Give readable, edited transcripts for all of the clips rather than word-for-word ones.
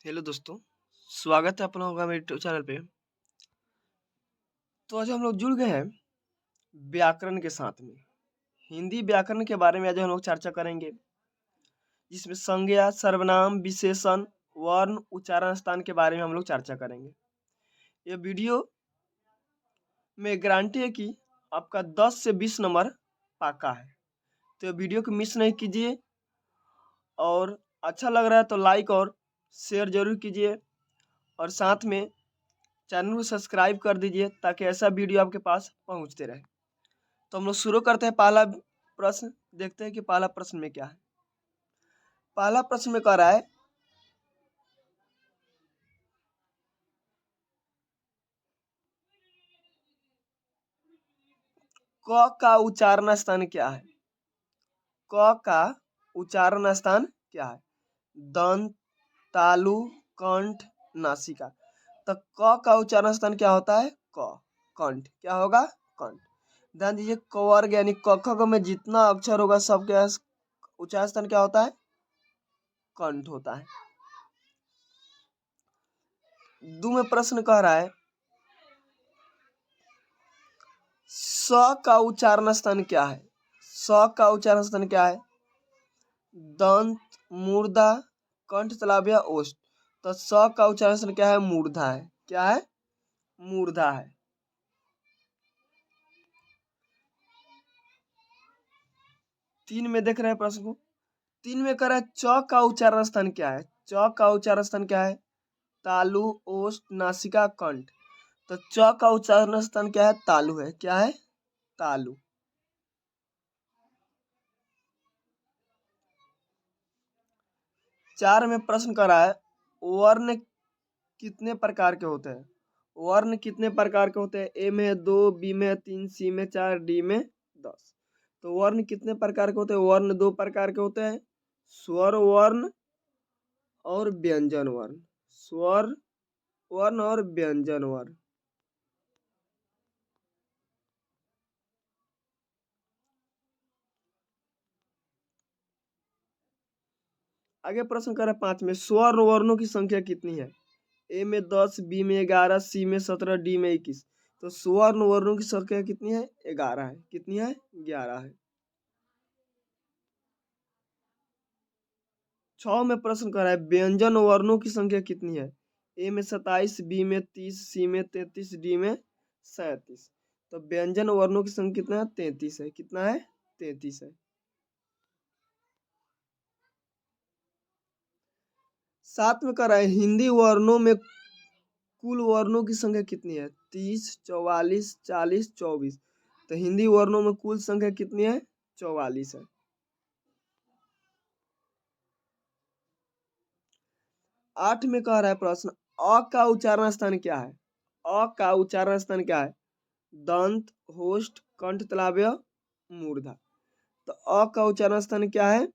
Hello दोस्तों, स्वागत है आप लोगों का मेरे यूट्यूब चैनल पे। तो आज हम लोग जुड़ गए हैं व्याकरण के साथ में। हिंदी व्याकरण के बारे में आज हम लोग चर्चा करेंगे, जिसमें संज्ञा, सर्वनाम, विशेषण, वर्ण, उच्चारण स्थान के बारे में हम लोग चर्चा करेंगे। ये वीडियो में गारंटी है कि आपका 10 से 20 नंबर पक्का है। तो ये वीडियो को मिस नहीं कीजिए और अच्छा लग रहा है तो लाइक और शेयर जरूर कीजिए और साथ में चैनल को सब्सक्राइब कर दीजिए ताकि ऐसा वीडियो आपके पास पहुंचते रहे। तो हम लोग शुरू करते हैं। पहला प्रश्न देखते हैं कि पहला प्रश्न में क्या है। पहला प्रश्न में कह रहा है क का उच्चारण स्थान क्या है। क का उच्चारण स्थान क्या है। दंत, तालु, कंठ, नासिका। तो क का उच्चारण स्थान क्या होता है। क कंठ क्या होगा। कंठ। ध्यान दीजिए क वर्ग यानी क ख ग में जितना अक्षर होगा सबके उच्चारण स्थान क्या होता है। कंठ होता है। दो में प्रश्न कह रहा है स का उच्चारण स्थान क्या है। स का उच्चारण स्थान क्या है। दंत, मूर्धा, कंठ, तालव्य, ओष्ठ। तो स का उच्चारण स्थान क्या है। मूर्धा है। क्या है। मूर्धा है। तीन में देख रहे हैं प्रश्न को। तीन में कह रहा है च का उच्चारण स्थान क्या है। च का उच्चारण स्थान क्या है। तालु, ओष्ठ, नासिका, कंठ। तो च का उच्चारण स्थान क्या है। तालु है। क्या है। तालु। चार में प्रश्न कर रहा है वर्ण कितने प्रकार के होते हैं। वर्ण कितने प्रकार के होते हैं। ए में 2, बी में 3, सी में 4, डी में 10। तो वर्ण कितने प्रकार के होते हैं। वर्ण दो प्रकार के होते हैं, स्वर वर्ण और व्यंजन वर्ण। स्वर वर्ण और व्यंजन वर्ण। आगे प्रश्न कर रहे हैं पांच में स्वर वर्णों की संख्या कितनी है। ए में 10, बी में 11, सी में 17, डी में 21। तो स्वर्ण वर्णों की संख्या कितनी है। 11 है। कितनी है। 11 है। 6 में प्रश्न कर रहा है व्यंजन वर्णों की संख्या कितनी है। ए में 27, बी में 30, सी में 33, डी में 37। तो व्यंजन वर्णों की संख्या कितना है। 33 है। कितना है। 33 है। 7 में कर रहा है हिंदी वर्णों में कुल वर्णों की संख्या कितनी है। 30, 44, 40, 24। तो हिंदी वर्णों में कुल संख्या कितनी है। 44 है। 8 में कह रहा है प्रश्न अ का उच्चारण स्थान क्या है। अ का उच्चारण स्थान क्या है। दंत, होष्ठ, कंठ, तालव्य, मूर्धा। तो अ का उच्चारण स्थान क्या है।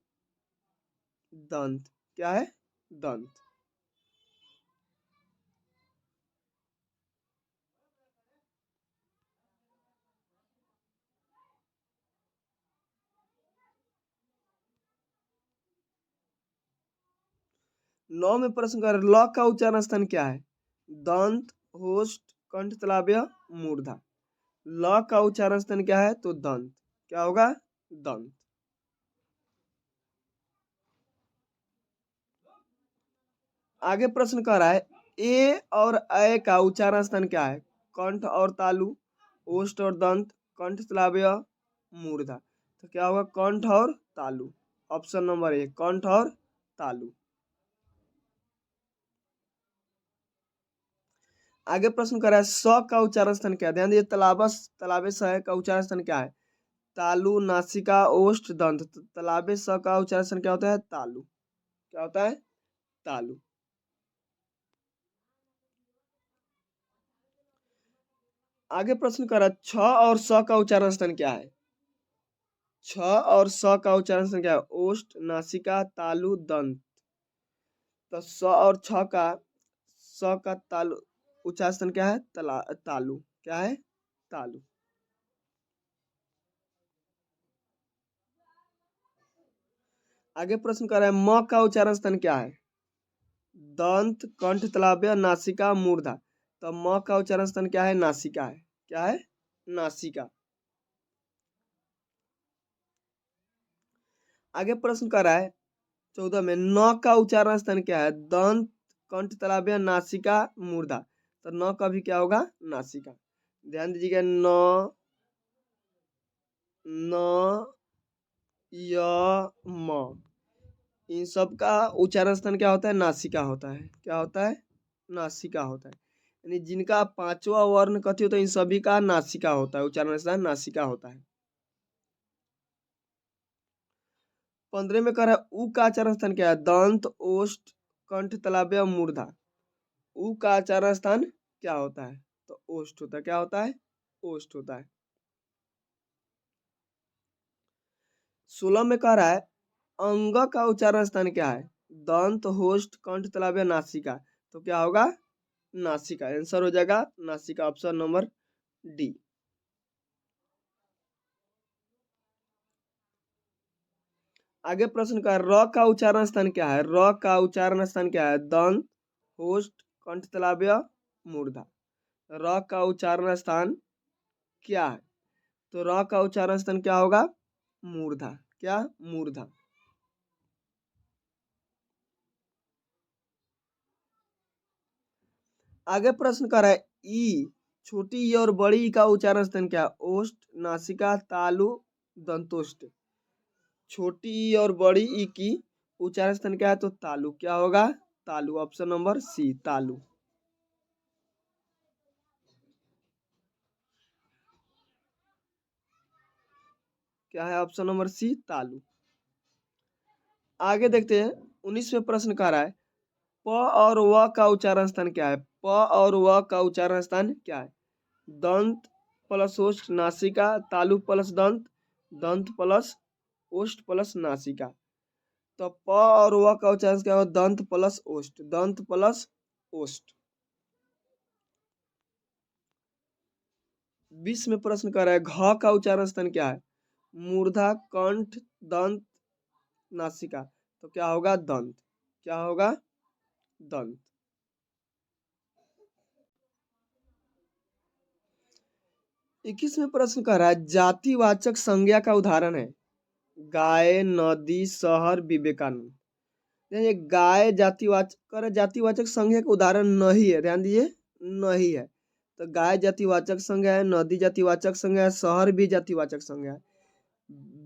दंत। क्या है। दंत। नौ में प्रश्न कर ल का उच्चारण स्थान क्या है। दंत, होष्ठ, कंठ, तालव्य, मूर्धा। ल का उच्चारण स्थान क्या है। तो दंत। क्या होगा। दंत। आगे प्रश्न कर रहा है ए और ऐ का उच्चारण स्थान क्या है। कंठ और तालु, ओष्ठ और दंत, कंठ, तालव्य, मूर्धा। तो क्या होगा। कंठ और तालु। ऑप्शन नंबर ए कंठ और तालु। आगे प्रश्न कर रहा है स का उच्चारण स्थान क्या है। ध्यान दीजिए तलाबस तलाबे स का उच्चारण स्थान क्या है। तालु, नासिका, ओष्ठ, दंत। तो तलाबे स का उच्चारण स्थान क्या होता है। तालु। क्या होता है। तालु। आगे प्रश्न कर रहा है छ और स का उच्चारण स्थान क्या है। छ और स का उच्चारण स्थान क्या है। ओष्ठ, नासिका, तालु, दंत। तो स और छ का स का तालु उच्चारण स्थान क्या है। तालु। क्या है। तालु। आगे प्रश्न कर रहा है म का उच्चारण स्थान क्या है। दंत कंठ तालव्य नासिका मूर्धा। तो म का उच्चारण स्थान क्या है? नासिका है। क्या है? नासिका। आगे प्रश्न कर रहा है 14 में, न का उच्चारण स्थान क्या है? दंत कंठ तालव्य नासिका मूर्धा। तो न का भी क्या होगा? नासिका। ध्यान दीजिएगा, न, न, य, म, इन सब का उच्चारण स्थान क्या होता है? नासिका होता है। क्या होता है? नासिका होता है। यानी जिनका पांचवा वर्ण कथी होता है, इन सभी का नासिका होता है, उच्चारण स्थान नासिका होता है। 15 में कह रहा है उ का आचरण स्थान क्या है? दंत ओष्ठ कंठ तालव्य मूर्धा। उ का आचरण स्थान क्या होता है? तो ओष्ठ होता है। क्या होता है? ओष्ठ होता है। 16 में कह रहा है अंग का उच्चारण स्थान क्या है? दंत होष्ठ कंठ तालव्य नासिका। तो क्या होगा? नासिका। आंसर हो जाएगा नासिका, ऑप्शन नंबर डी। आगे प्रश्न का र का उच्चारण स्थान क्या है? र का उच्चारण स्थान क्या है? दंत होष्ठ कंठ तालव्य मूर्धा। र का उच्चारण स्थान क्या है? तो र का उच्चारण स्थान क्या होगा? मूर्धा। क्या? मूर्धा। आगे प्रश्न कर रहा है ई, छोटी ई और बड़ी ई का उच्चारण स्थान क्या है? ओष्ठ नासिका तालु दंतोष्ठ। छोटी ई और बड़ी ई की उच्चारण स्थान क्या है? तो तालु। क्या होगा? तालु, ऑप्शन नंबर सी, तालु। क्या है? ऑप्शन नंबर सी, तालु। आगे देखते हैं 19वें प्रश्न कह रहा है प और व का उच्चारण स्थान क्या है? प और व का उच्चारण स्थान क्या है? दंत प्लस ओष्ठ नासिका तालु प्लस दंत, दंत प्लस ओष्ठ प्लस नासिका। तो प और व का उच्चारण क्या होगा? दंत प्लस ओष्ठ, दंत प्लस ओष्ठ। 20 में प्रश्न कर रहा है घ का उच्चारण स्थान क्या है? मूर्धा कंठ दंत नासिका। तो क्या होगा? दंत। क्या होगा? दंत। 21 में प्रश्न कर रहा है जातिवाचक संज्ञा का उदाहरण है गाय नदी शहर विवेकानंद। देखिए गाय जातिवाचक कर, जातिवाचक संज्ञा का उदाहरण नहीं है। ध्यान दीजिए, नहीं है। तो गाय जातिवाचक संज्ञा है, नदी जातिवाचक संज्ञा है, शहर भी जातिवाचक संज्ञा है।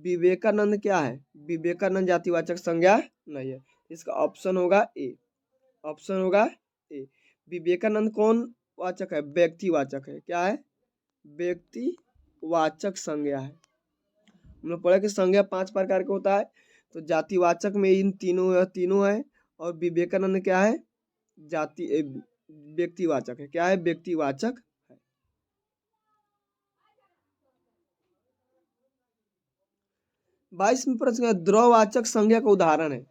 विवेकानंद क्या है? विवेकानंद जातिवाचक संज्ञा नहीं है। इसका ऑप्शन होगा ए। ऑप्शन होगा ए। विवेकानंद कौन वाचक है? व्यक्तिवाचक है। क्या है? व्यक्तिवाचक संज्ञा है। हम लोग पढ़े कि संज्ञा 5 प्रकार का होता है। तो जातिवाचक में इन तीनों है। और विवेकानंद क्या है? व्यक्तिवाचक है। क्या है? व्यक्तिवाचक है। 22 में प्रश्न है द्रववाचक संज्ञा का उदाहरण है।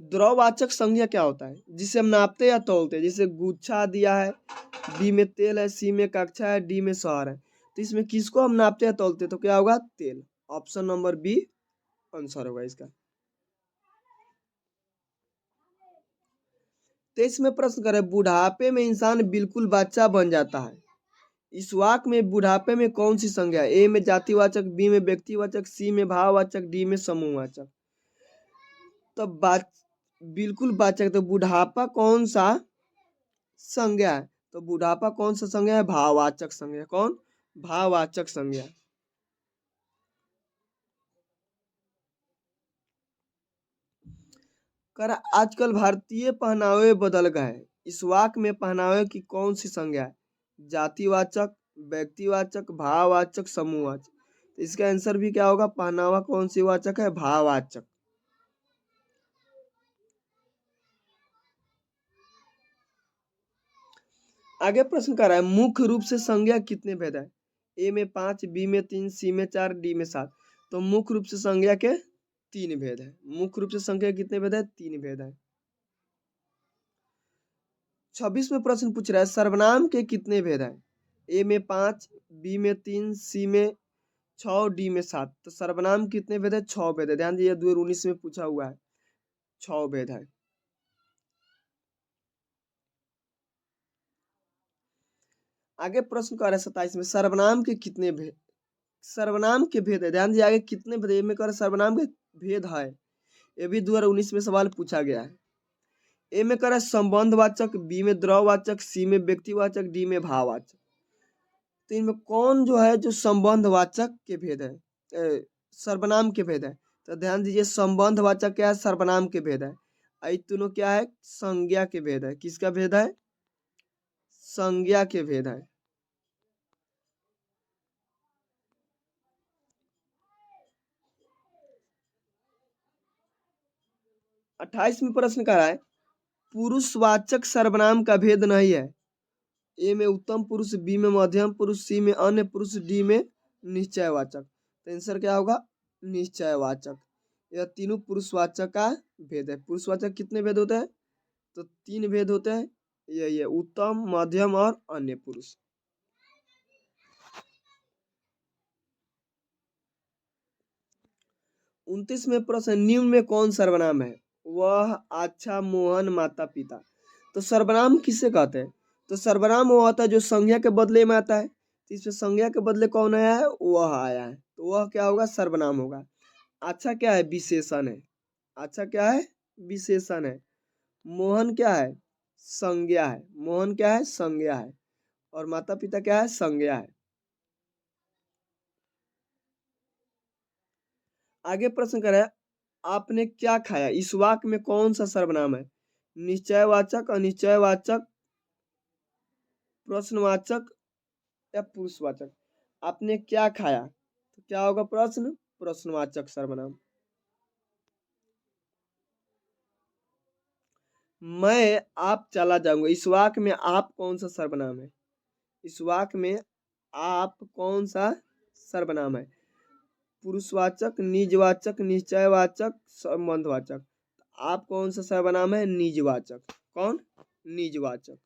द्रववाचक संज्ञा क्या होता है? जिसे हम नापते या तौलते हैं। जैसे गुच्छा दिया है, बी में तेल है, सी में कक्षा है, डी में शहर है। तो इसमें किसको हम नापते या तौलते? तो क्या होगा? तेल। ऑप्शन नंबर बी आंसर होगा इसका। 23 में प्रश्न करें बुढ़ापे में इंसान बिल्कुल बच्चा बन जाता है। इस वाक्य में बुढ़ापे में कौन सी संज्ञा है? ए में जातिवाचक, बी में व्यक्तिवाचक, सी में भाववाचक, डी में समूहवाचक। तो बिल्कुल वाचक, तो बुढ़ापा कौन सा संज्ञा है? तो बुढ़ापा कौन सा संज्ञा है? भाववाचक संज्ञा। कौन? भाववाचक संज्ञा। कर आजकल भारतीय पहनावे बदल गए। इस वाक्य में पहनावे की कौन सी संज्ञा है? जातिवाचक, व्यक्तिवाचक, भाववाचक, समूहवाचक। तो इसका आंसर भी क्या होगा? पहनावा कौन सी वाचक है? भाववाचक। आगे प्रश्न कर रहा है मुख्य रूप से संज्ञा कितने भेद है? ए में 5, बी में 3, सी में 4, डी में 7। तो मुख्य रूप से संज्ञा के 3 भेद है। मुख्य रूप से संज्ञा कितने भेद है? 3 भेद है। 26 में प्रश्न पूछ रहा है सर्वनाम के कितने भेद है? ए में 5, बी में 3, सी में 6, डी में 7। तो सर्वनाम कितने भेद है? 6 भेद है। ध्यान दीजिए 2019 में पूछा हुआ है। 6 भेद है। आगे प्रश्न कर रहे 27 में सर्वनाम के कितने भेद, सर्वनाम के भेद है, ध्यान दीजिए आगे कितने भेद में कर सर्वनाम के भेद है, ये भी 2019 में सवाल पूछा गया है। ए में कर संबंधवाचक, बी में द्रववाचक, सी में व्यक्तिवाचक, डी में भाववाचक। तो इनमें कौन जो है जो संबंधवाचक के भेद है, सर्वनाम के भेद है, तो ध्यान दीजिए संबंधवाचक क्या है, सर्वनाम के भेद है। आई तीनों क्या है, संज्ञा के भेद है। किसका भेद है, संज्ञा के भेद है। अट्ठाईस में प्रश्न कर रहा है पुरुषवाचक सर्वनाम का भेद नहीं है। ए में उत्तम पुरुष, बी में मध्यम पुरुष, सी में अन्य पुरुष, डी में निश्चयवाचक। तो आंसर क्या होगा, निश्चयवाचक। यह तीनों पुरुषवाचक का भेद है। पुरुषवाचक कितने भेद होते हैं, तो 3 भेद होते हैं, ये उत्तम, मध्यम और अन्य पुरुष। उनतीस में प्रश्न निम्न में कौन सर्वनाम है, वह, अच्छा, मोहन, माता पिता। तो सर्वनाम किसे कहते हैं, तो सर्वनाम वो होता है जो संज्ञा के बदले में आता है। तो इसमें संज्ञा के बदले कौन आया है, वह आया है, तो वह क्या होगा, सर्वनाम होगा। अच्छा क्या है, विशेषण है। अच्छा क्या है, विशेषण है। मोहन क्या है, संज्ञा है। मोहन क्या है, संज्ञा है। और माता पिता क्या है, संज्ञा है। आगे प्रश्न करे आपने क्या खाया, इस वाक्य में कौन सा सर्वनाम है, निश्चयवाचक, अनिश्चयवाचक, प्रश्नवाचक या पुरुषवाचक। आपने क्या खाया, तो क्या होगा प्रश्न, प्रश्नवाचक सर्वनाम। मैं आप चला जाऊंगा, इस वाक्य में आप कौन सा सर्वनाम है, इस वाक्य में आप कौन सा सर्वनाम है, पुरुषवाचक, निजवाचक, निश्चयवाचक, संबंधवाचक। आप कौन सा सर्वनाम है, निजवाचक। कौन, निजवाचक।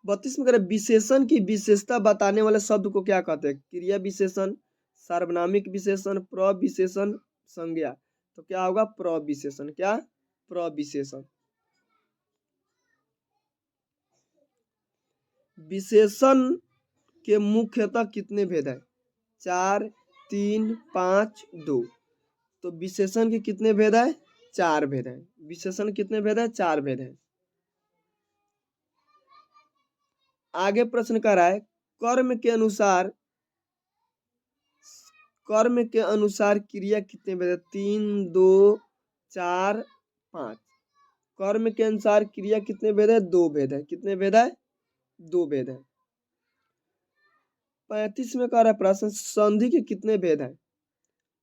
बत्तीस में करें विशेषण की विशेषता बताने वाले शब्द को क्या कहते हैं, क्रिया विशेषण, सार्वनामिक विशेषण, प्रविशेषण, संज्ञा। तो क्या होगा, प्रविशेषण। क्या, प्रविशेषण। विशेषण के मुख्यतः कितने भेद है, 4, 3, 5, 2। तो विशेषण के कितने भेद है, 4 भेद है। विशेषण कितने भेद है, 4 भेद है। आगे प्रश्न कर रहा है कर्म के अनुसार, कर्म के अनुसार क्रिया कितने भेद है, 3, 2, 4, 5। कर्म के अनुसार क्रिया कितने भेद है, 2 भेद है। कितने भेद है, 2 भेद है। 35 में कह रहा है प्रश्न संधि के कितने भेद है,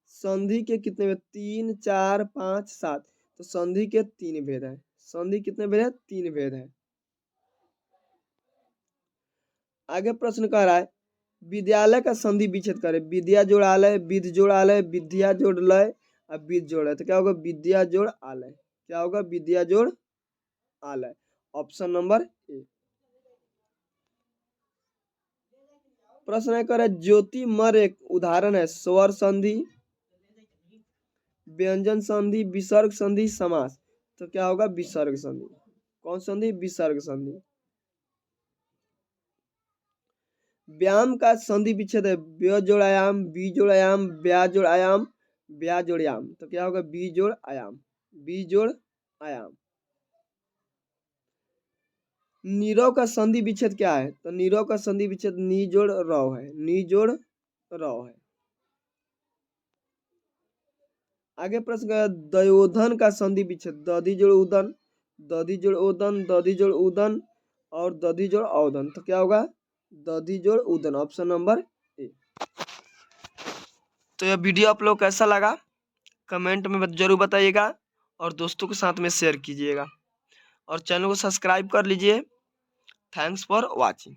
संधि के कितने भेद, 3, 4, 5, 7। तो संधि के 3 भेद है। संधि कितने भेद है, 3 भेद है। आगे प्रश्न कह रहा है विद्यालय का संधि विच्छेद करे, विद्या जोड़ आलय, विद जोड़ आलय, विद्या जोड़ लय और विद जोड़ है। तो क्या होगा, विद्या जोड़ आलय। क्या होगा, विद्या जोड़ आलय। Option number A. प्रश्न है करे ज्योति मर एक उदाहरण है, स्वर संधि, व्यंजन संधि, विसर्ग संधि, समास। तो क्या होगा, विसर्ग संधि। कौन संधि, विसर्ग संधि। व्यायाम का संधि विच्छेद है, व्य जोड़ आयाम, बी जोड़ आयाम, ब्या जोड़ आयाम, ब्या जोड़ आयाम। तो क्या होगा, बी जोड़ आयाम, बी जोड़ आयाम। नीरव का संधि विच्छेद क्या है, तो नीरव का संधि विच्छेद नी जोड़ रव है, नी जोड़ रव है। आगे प्रश्न दयोधन का संधि विच्छेद दधि जोड़ उदन, दधि जोड़ ओदन, दधि जोड़ उदन और दधि जोड़ औदन। तो क्या होगा, दधि जोड़ उदन। Option number A. तो यह वीडियो आप लोग कैसा लगा कमेंट में जरूर बताइएगा और दोस्तों के साथ में शेयर कीजिएगा और चैनल को सब्सक्राइब कर लीजिए। Thanks for watching.